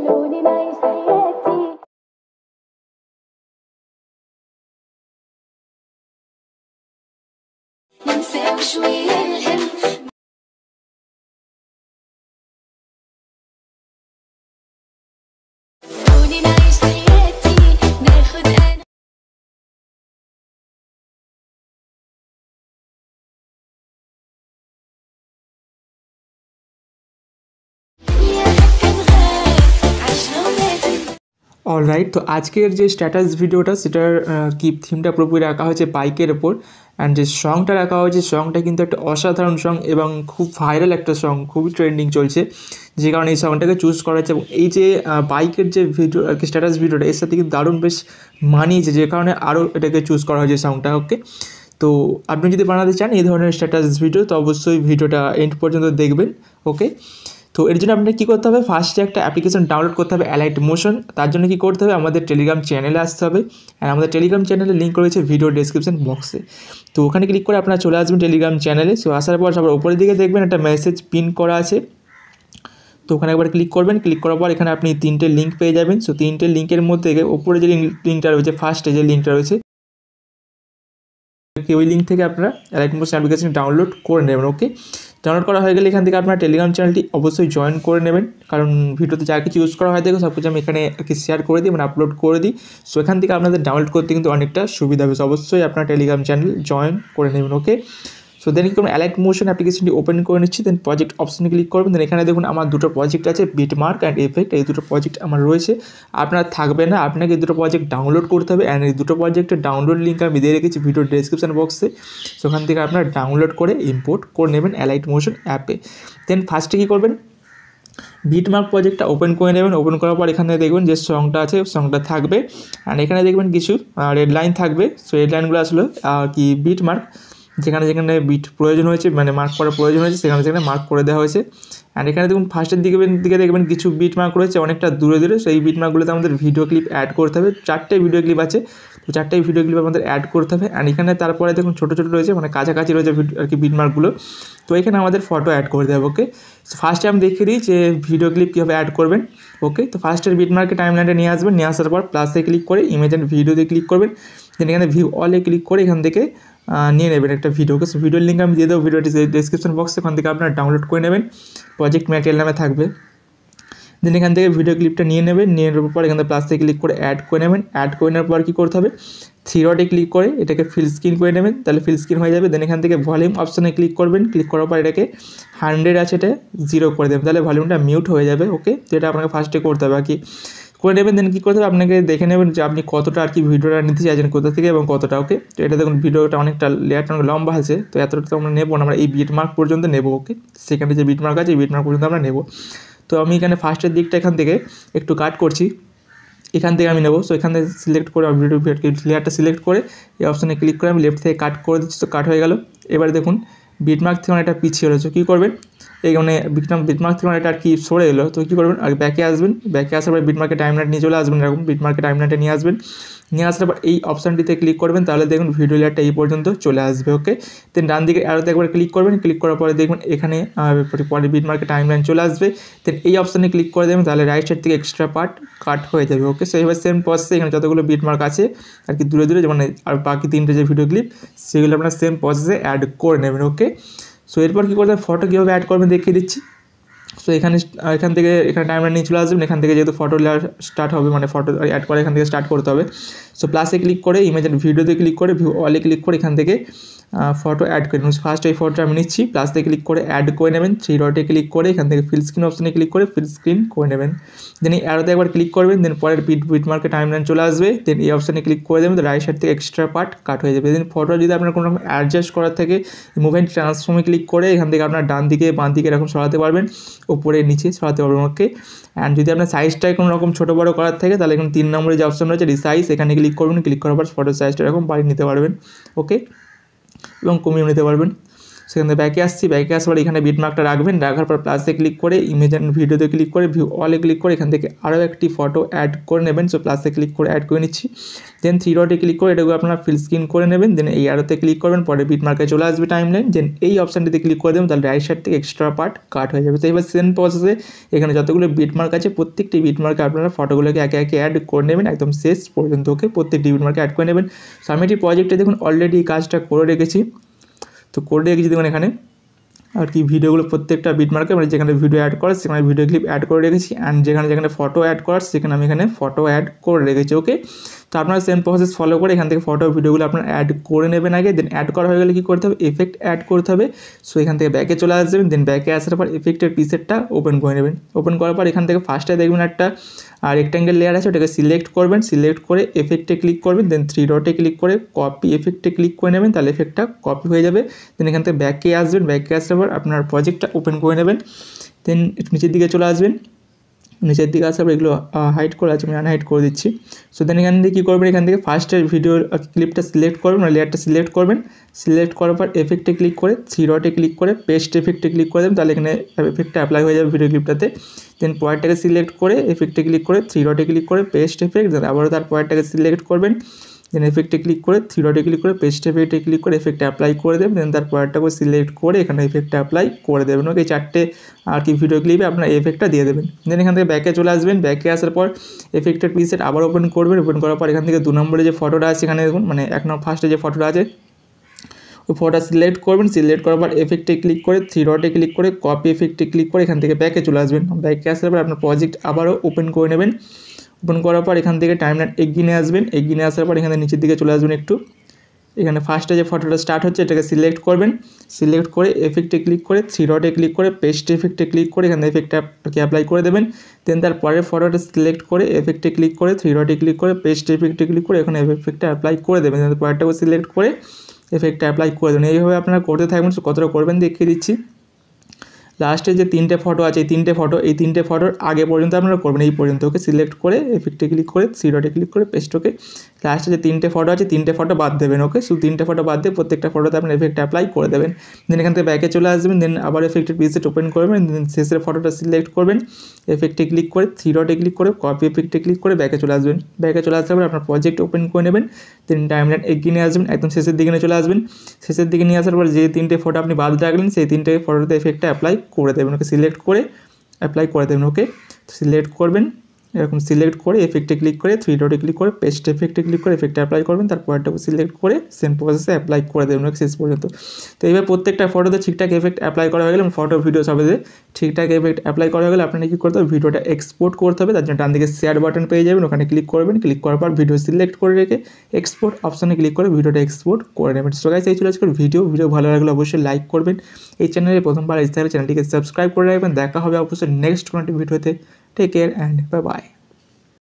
خلوني نعيش حياتي. ننسى شوية الهم. خلوني نعيش حياتي ناخد أنا. يا هكا بغات عشرة وماتت. Alright, তো আজকের যে স্ট্যাটাস ভিডিওটা সেটার কি থিমটা পুরোপুরি রাখা হয়েছে বাইকের ওপর, অ্যান্ড যে সংটা রাখা হয়েছে সংটা কিন্তু একটা অসাধারণ সং এবং খুব ভাইরাল একটা সং, খুবই ট্রেন্ডিং চলছে, যে কারণে এই সংটাকে চুজ করা হয়েছে। এবং এই যে বাইকের যে ভিডিও আর কি স্ট্যাটাস ভিডিওটা এর সাথে কিন্তু দারুণ বেশ মানিয়েছে, যে কারণে আরও এটাকে চুজ করা হয়েছে সংটা। ওকে, তো আপনি যদি বানাতে চান এই ধরনের স্ট্যাটাস ভিডিও তো অবশ্যই ভিডিওটা এন্ড পর্যন্ত দেখবেন। ওকে, তো এর জন্য আপনাকে কী করতে হবে, ফার্স্টে একটা অ্যাপ্লিকেশন ডাউনলোড করতে হবে অ্যালাইট মোশন। তার জন্য কী করতে হবে, আমাদের টেলিগ্রাম চ্যানেলে আসতে হবে, আর আমাদের টেলিগ্রাম চ্যানেলে লিঙ্ক রয়েছে ভিডিও ডেসক্রিপশন বক্সে। তো ওখানে ক্লিক করে আপনারা চলে আসবেন টেলিগ্রাম চ্যানেলে। সো আসার পর সবার উপরের দিকে দেখবেন একটা মেসেজ পিন করা আছে, তো ওখানে একবার ক্লিক করবেন। ক্লিক করার পর এখানে আপনি 3টে লিঙ্ক পেয়ে যাবেন। সো 3টে লিঙ্কের মধ্যে ওপরে যে লিঙ্কটা রয়েছে, ফার্স্টে যে লিঙ্কটা রয়েছে, ওই লিঙ্ক থেকে আপনারা অ্যালাইট মোশন অ্যাপ্লিকেশন ডাউনলোড করে নেবেন। ওকে, ডাউনলোড করা হয়ে গেলে এখান থেকে আপনার টেলিগ্রাম চ্যানেলটি অবশ্যই জয়েন করে নেবেন, কারণ ভিডিওতে যা কিছু ইউজ করা হয় থাকে সব কিছু আমি এখানে শেয়ার করে দিই, মানে আপলোড করে দিই। সো এখান থেকে আপনাদের ডাউনলোড করতে কিন্তু অনেকটা সুবিধা হবে। সো অবশ্যই আপনার টেলিগ্রাম চ্যানেল জয়েন করে নেবেন। ওকে, সো দেন কি করবেন, অ্যালাইট মোশন অ্যাপ্লিকেশনটি ওপেন করে নিচ্ছি, দেন প্রজেক্ট অপশনে ক্লিক করবেন। দেন এখানে দেখুন আমার দুটো প্রজেক্ট আছে, বিটমার্ক অ্যান্ড এফেক্ট, এই দুটো প্রজেক্ট আমার রয়েছে। আপনার থাকবে না, আপনাকে এই দুটো প্রজেক্ট ডাউনলোড করতে হবে, অ্যান্ড এই দুটো প্রজেক্টের ডাউনলোড লিঙ্ক আমি দিয়ে রেখেছি ভিডিও ডেসক্রিপশন বক্সে। সো ওখান থেকে আপনারা ডাউনলোড করে ইম্পোর্ট করে নেবেন অ্যালাইট মোশন অ্যাপে। দেন ফার্স্টে কী করবেন, বিটমার্ক প্রজেক্টটা ওপেন করে নেবেন। ওপেন করার পর এখানে দেখবেন যে সংটা আছে, সংটা থাকবে, অ্যান্ড এখানে দেখবেন কিছু রেড লাইন থাকবে। সো রেড লাইনগুলো আসলে কি বিটমার্ক, যেখানে যেখানে বিট প্রয়োজন হয়েছে, মানে মার্ক করার প্রয়োজন হয়েছে, সেখানে সেখানে মার্ক করে দেওয়া হয়েছে। অ্যান্ড এখানে দেখুন ফার্স্টের দিকে দেখবেন কিছু বিট মার্ক রয়েছে অনেকটা দূরে দূরে। সেই বিট মার্কগুলোতে আমাদের ভিডিও ক্লিপ অ্যাড করতে হবে, 4টে ভিডিও ক্লিপ আছে, তো 4টে ভিডিও ক্লিপ আমাদের অ্যাড করতে হবে। অ্যান্ড এখানে তারপরে দেখুন ছোটো ছোটো রয়েছে, মানে কাছাকাছি রয়েছে আর কি বিট মার্কগুলো, তো এখানে আমাদের ফটো অ্যাড করতে হবে। ওকে, সো ফার্স্টে আমি দেখিয়ে দিই যে ভিডিও ক্লিপ কীভাবে অ্যাড করবেন। ওকে, তো ফার্স্টের বিট মার্কে টাইমলাইনটা নিয়ে আসবেন, নিয়ে আসার পর প্লাসে ক্লিক করে ইমেজ অ্যান্ড ভিডিওতে ক্লিক করবেন। দেন এখানে ভিউ অলে ক্লিক করে এখান থেকে নিয়ে নেবেন একটা ভিডিও। ওকে, সো ভিডিওর লিঙ্ক আমি দিয়ে দেবো ভিডিওটি ডেসক্রিপশন বক্সে, ওখান থেকে আপনারা ডাউনলোড করে নেবেন, প্রজেক্ট ম্যাটেরিয়াল নামে থাকবে। দেন এখান থেকে ভিডিও ক্লিপটা নিয়ে নেবেন, নিয়ে নেওয়ার পর এখান থেকে প্লাসে ক্লিক করে অ্যাড করে নেবেন। অ্যাড করে নেওয়ার পর কী করতে হবে, 3 ডটে ক্লিক করে এটাকে ফিল স্ক্রিন করে নেবেন, তাহলে ফিল স্ক্রিন হয়ে যাবে। দেন এখান থেকে ভলিউম অপশানে ক্লিক করবেন, ক্লিক করার পর এটাকে 100 আছে এটা 0 করে দেবেন, তাহলে ভলিউমটা মিউট হয়ে যাবে। ওকে, যেটা আপনাকে ফার্স্টে করতে হবে আর কি করে নেবেন। দেন কী করতে হবে, আপনাকে দেখে নেবেন যে আপনি কতটা আর কি ভিডিওটা নিতে চাইছেন, কোথা থেকে এবং কতটা। ওকে, তো এটা দেখুন ভিডিওটা অনেকটা লেয়ারটা অনেক লম্বা আছে, তো এতটা তো আমরা নেবো না, আমরা এই বিটমার্ক পর্যন্ত নেবো। ওকে, সেখানে যে বিটমার্ক আছে এই বিটমার্ক পর্যন্ত আমরা নেবো। তো আমি এখানে ফার্স্টের দিকটা এখান থেকে একটু কাট করছি, এখান থেকে আমি নেবো। সো এখান থেকে সিলেক্ট করে আমি ভিডিও লেয়ারটা সিলেক্ট করে এই অপশানে ক্লিক করে আমি লেফট থেকে কাট করে দিচ্ছি। তো কাট হয়ে গেল। এবারে দেখুন বিটমার্ক থেকে অনেকটা পিছিয়ে রয়েছে, কী করবেন, এই মানে বিটমার্ক থেকে অনেকটা আর কি সরে এলো, তো কী করবেন, আর ব্যাকে আসবেন, ব্যাকে আসার পর বিটমার্কের টাইমলাইন নিয়ে চলে আসবেন, এরকম বিটমার্কের টাইমলাইনটা নিয়ে আসবেন, নিয়ে আসার পর এই অপশানটিতে ক্লিক করবেন, তাহলে দেখুন ভিডিও লেয়ারটা এই পর্যন্ত চলে আসবে। ওকে, দেন ডান দিকে অ্যারোতে একবার ক্লিক করবেন, ক্লিক করার পরে দেখবেন এখানে পরে বিটমার্কের টাইমলাইন চলে আসবে। দেন এই অপশানে ক্লিক করে দেবেন, তাহলে রাইট সাইড থেকে এক্সট্রা পার্ট কাট হয়ে যাবে। ওকে, সো এবার সেম প্রসেসে এখানে যতগুলো বিটমার্ক আছে আর কি দূরে দূরে, যেমন আর বাকি 3টে যে ভিডিও ক্লিপ সেগুলো আপনারা সেম প্রসেসে অ্যাড করে নেবেন। ওকে, সো এরপর কী করতে হবে, ফটো কীভাবে অ্যাড করবেন দেখিয়ে দিচ্ছি। সো এখান থেকে এখানে টাইমলাইন নিয়ে চলে আসবেন, এখান থেকে যেহেতু ফটো লেয়ার স্টার্ট হবে, মানে ফটো অ্যাড করে এখান থেকে স্টার্ট করতে হবে। সো প্লাসে ক্লিক করে ইমেজ অ্যান্ড ভিডিওতে ক্লিক করে ভিউ অলে ক্লিক করে এখান থেকে ফটো অ্যাড করে নেবেন। ফার্স্ট এই ফটোটা আমি নিচ্ছি, প্লাসে ক্লিক করে অ্যাড করে নেবেন, 3 ডটে ক্লিক করে এখান থেকে ফিল স্ক্রিন অপশানে ক্লিক করে ফিল স্ক্রিন করে নেবেন। দেন এই অ্যারোতে একবার ক্লিক করবেন, দেন পরের বিটমার্কে টাইমলাইন চলে আসবে, দেন এই অপশানে ক্লিক করে দেবেন, তো রাইট সাইড থেকে এক্সট্রা পার্ট কাট হয়ে যাবে। দেন ফটো যদি আপনার কোনো রকম অ্যাডজাস্ট করার থাকে মুভমেন্ট ট্রান্সফর্মে ক্লিক করে এখান থেকে আপনার ডান দিকে বাঁ দিকে এরকম সরাতে পারবেন, উপরে নিচে সরাতে পারবেন। ওকে, অ্যান্ড যদি আপনার সাইজটাই কোনো রকম ছোটো বড়ো করার থাকে তাহলে এখানে 3 নম্বরে যে অপশন রয়েছে রিসাইজ, এখানে ক্লিক করবেন, ক্লিক করার পর ফটো সাইজটা এরকম বাড়িয়ে নিতে পারবেন। ওকে, এবং কমিয়ে নিতে পারবেন। সেখান থেকে ব্যাকে আসছি, ব্যাকে আসার পর এখানে বিটমার্কটা রাখবেন, রাখার পর প্লাসে ক্লিক করে ইমেজ অ্যান্ড ভিডিওতে ক্লিক করে ভিউ অলে ক্লিক করে এখান থেকে আরও একটি ফটো অ্যাড করে নেবেন। সো প্লাসে ক্লিক করে অ্যাড করে নিচ্ছি, দেন 3 ডটে ক্লিক করে এটাকে আপনারা ফিল স্ক্রিন করে নেবেন, দেন এই আরোতে ক্লিক করবেন, পরে বিটমার্কে চলে আসবে টাইমলাইন, দেন এই অপশানটিতে ক্লিক করে দেবেন, তাহলে রাইট সাইড থেকে এক্সট্রা পার্ট কাট হয়ে যাবে। তো এবার সেম প্রসেসে এখানে যতগুলো বিটমার্ক আছে প্রত্যেকটি বিটমার্কে আপনারা ফটোগুলোকে একে একে অ্যাড করে নেবেন একদম শেষ পর্যন্ত। ওকে, প্রত্যেকটি বিটমার্কে অ্যাড করে নেবেন। সো আমি এটি প্রজেক্টে দেখুন অলরেডি এই কাজটা করে রেখেছি, তো করে রেখেছি দেখুন এখানে আর কি ভিডিওগুলো প্রত্যেকটা বিটমার্কে মানে যেখানে ভিডিও অ্যাড করার সেখানে ভিডিও ক্লিপ অ্যাড করে রেখেছি, অ্যান্ড যেখানে ফটো অ্যাড করার সেখানে আমি এখানে ফটো অ্যাড করে রেখেছি। ওকে, তো আপনারা সেম প্রসেস ফলো করে এখান থেকে ফটো ভিডিওগুলো আপনারা অ্যাড করে নেবেন আগে, দেন অ্যাড করা হয়ে গেলে কী করতে হবে, এফেক্ট অ্যাড করতে হবে। সো এখান থেকে ব্যাকে চলে আসবেন, দেন ব্যাকে আসার পর এফেক্টের পিসেটটা ওপেন করে নেবেন। ওপেন করার পর এখান থেকে ফার্স্টে দেখবেন একটা রেক্ট্যাঙ্গেল লেয়ার আছে, ওটাকে সিলেক্ট করবেন, সিলেক্ট করে এফেক্টে ক্লিক করবেন, দেন 3 ডটে ক্লিক করে কপি এফেক্টে ক্লিক করে নেবেন, তাহলে এফেক্টটা কপি হয়ে যাবে। দেন এখান থেকে ব্যাকে আসবেন, ব্যাকে আসার পর আপনার প্রজেক্টটা ওপেন করে নেবেন, দেন নিচের দিকে চলে আসবেন, নিচের দিকে আসার পর এগুলো হাইড করে আছে, আমি আনহাইড করে দিচ্ছি। সো দেন এখান থেকে কী করবেন, এখান থেকে ফার্স্টের ভিডিওর ক্লিপটা সিলেক্ট করবেন, মানে লেয়ারটা সিলেক্ট করবেন, সিলেক্ট করার পর এফেক্টে ক্লিক করে 3 ডটে ক্লিক করে পেস্ট এফেক্টে ক্লিক করে দেবেন, তাহলে এখানে এফেক্টটা অ্যাপ্লাই হয়ে যাবে ভিডিও ক্লিপটাতে। দেন পয়েন্টটাকে সিলেক্ট করে এফেক্টে ক্লিক করে 3 ডটে ক্লিক করে পেস্ট এফেক্ট, দেন আবারও তার পয়েন্টটাকে সিলেক্ট করবেন, দেন এফেক্টে ক্লিক করে 3 ডটে ক্লিক করে পেস্ট এফেক্টে ক্লিক করে এফেক্টটা অ্যাপ্লাই করে দেবেন, দেন তার পয়েন্টটাকে সিলেক্ট করে এখানে এফেক্টটা অ্যাপ্লাই করে দেবেন। ওকে, 4টে আর কি ভিডিও ক্লিপে আপনার এফেক্টটা দিয়ে দেবেন। দেন এখান থেকে ব্যাকে চলে আসবেন, ব্যাকে আসার পর এফেক্টের প্রিসেট আবার ওপেন করবেন, ওপেন করার পর এখান থেকে 2 নম্বরে যে ফটোটা আছে এখানে দেখুন, মানে 1 নম্বর ফার্স্টে যে ফটোটা আছে ওই ফটোটা সিলেক্ট করবেন, সিলেক্ট করার পর এফেক্টে ক্লিক করে 3 ডটে ক্লিক করে কপি এফেক্টে ক্লিক করে এখান থেকে ব্যাকে চলে আসবেন। ব্যাকে আসার পর আপনার প্রজেক্ট আবারও ওপেন করে নেবেন, ওপেন করার পর এখান থেকে টাইমলাইন এগিয়ে আসবেন, এগিয়ে আসার পর এখানে নিচের দিকে চলে আসবেন একটু, এখানে ফার্স্টে যে ফটোটা স্টার্ট হচ্ছে এটাকে সিলেক্ট করবেন, সিলেক্ট করে এফেক্টে ক্লিক করে 3 ডটে ক্লিক করে পেস্ট এফেক্টে ক্লিক করে এখানে এফেক্টটা অ্যাপ্লাই করে দেবেন। দেন তার পরের ফটোটা সিলেক্ট করে এফেক্টে ক্লিক করে 3 ডটে ক্লিক করে পেস্ট এফেক্টে ক্লিক করে এখানে এফেক্টটা অ্যাপ্লাই করে দেবেন, পরেরটাকে সিলেক্ট করে এফেক্টটা অ্যাপ্লাই করে দেবেন। এইভাবে আপনারা করতে থাকবেন। কতটা করবেন দেখিয়ে দিচ্ছি। লাস্টে যে 3টে ফটো আছে এই 3টে ফটোর আগে পর্যন্ত আপনারা করবেন, এই পর্যন্ত। ওকে, সিলেক্ট করে এফেক্টে ক্লিক করে 3 ডটে ক্লিক করে পেস্ট। ওকে, লাস্টে যে 3টে ফটো আছে 3টে ফটো বাদ দেবেন। ওকে, শুধু 3টে ফটো বাদ দিয়ে প্রত্যেকটা ফটোতে আপনার এফেক্ট অ্যাপ্লাই করে দেবেন। দেন এখান থেকে ব্যাকে চলে আসবেন, দেন আবার এফেক্টের প্রিসেট ওপেন করবেন, দেন শেষের ফটোটা সিলেক্ট করবেন, এফেক্টে ক্লিক করে 3 ডটে ক্লিক করে কপি এফেক্টে ক্লিক করে ব্যাকে চলে আসবেন। ব্যাকে চলে আসার পর আপনার প্রজেক্ট ওপেন করে নেবেন, দেন টাইমলাইন এগিয়ে নিয়ে আসবেন, একদম শেষের দিকে নিয়ে চলে আসবেন। শেষের দিকে নিয়ে আসার পর যে 3টে ফটো আপনি বাদ রাখলেন সেই 3টে ফটোতে এফেক্টটা অ্যাপ্লাই করে দেবেন। ওকে, সিলেক্ট করে অ্যাপ্লাই করে দেবেন। ওকে, সিলেক্ট করবেন, এরকম সিলেক্ট করে এফেক্টে ক্লিক করে 3 ডটে ক্লিক করে পেস্ট এফেক্টে ক্লিক করে এফেক্টটা অ্যাপ্লাই করবেন, তারপরটাকে সিলেক্ট করে সেম প্রসেসে অ্যাপ্লাই করে দেবেন শেষ পর্যন্ত। তো এইভাবে প্রত্যেকটা ফটোতে ঠিকঠাক এফেক্ট অ্যাপ্লাই করা হয়ে গেলে, ফটো ভিডিও সবেতে ঠিকঠাক এফেক্ট অ্যাপ্লাই করা হয়ে গেলে আপনাকে কী করতে হবে, ভিডিওটা এক্সপোর্ট করতে হবে। তার জন্য ডান দিকে শেয়ার বাটন পেয়ে যাবেন, ওখানে ক্লিক করবেন, ক্লিক করার পর ভিডিও সিলেক্ট করে রেখে এক্সপোর্ট অপশানে ক্লিক করে ভিডিওটা এক্সপোর্ট করে নেবেন। সো গাইস, এই ছিল আজকের ভিডিও ভালো লাগলে অবশ্যই লাইক করবেন। এই চ্যানেলে প্রথমবার এসে থাকলে চ্যানেলটিকে সাবস্ক্রাইব করে রাখবেন। দেখা হবে অবশ্যই নেক্সট কোনো ভিডিওতে। Take care and bye by.